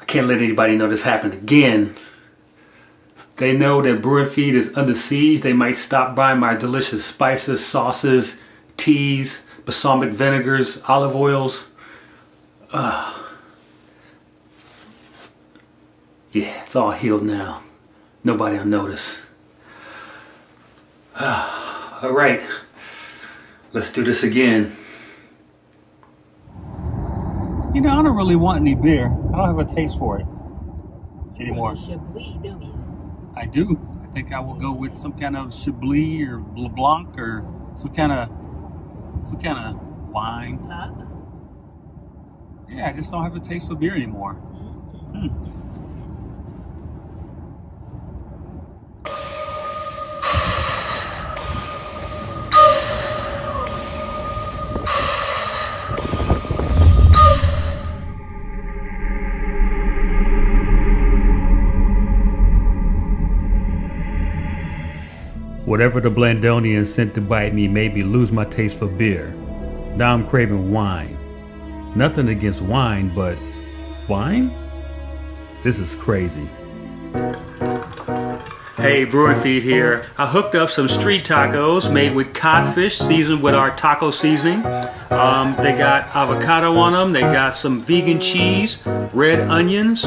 Can't let anybody know this happened again. They know that Brew and Feed is under siege. They might stop by my delicious spices, sauces, teas, balsamic vinegars, olive oils. Yeah, it's all healed now. Nobody will notice. All right, let's do this again. You know, I don't really want any beer. I don't have a taste for it anymore. Chablis, don't you? I do. I think I will go with some kind of Chablis or Blanc or some kind of wine. Yeah, I just don't have a taste for beer anymore. Whatever the Blandonian sent to bite me made me lose my taste for beer. Now I'm craving wine. Nothing against wine, but wine? This is crazy. Hey, Brew and Feed here. I hooked up some street tacos made with codfish seasoned with our taco seasoning. They got avocado on them. They got some vegan cheese, red onions.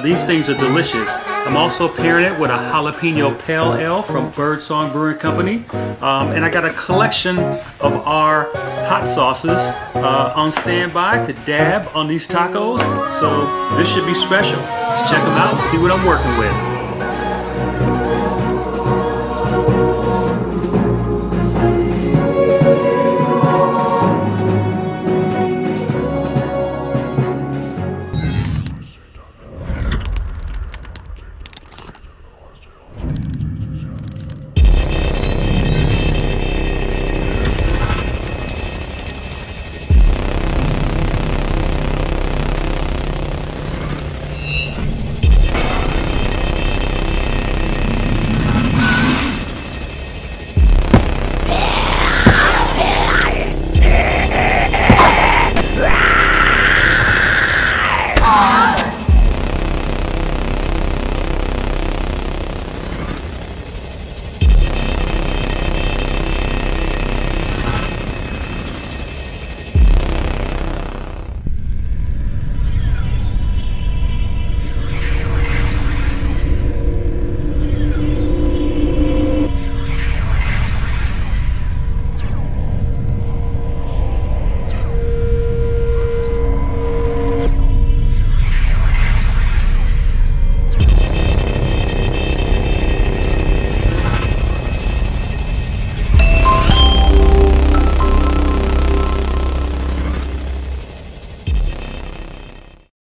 These things are delicious. I'm also pairing it with a jalapeno pale ale from Birdsong Brewing Company. And I got a collection of our hot sauces on standby to dab on these tacos. So this should be special. Let's check them out and see what I'm working with.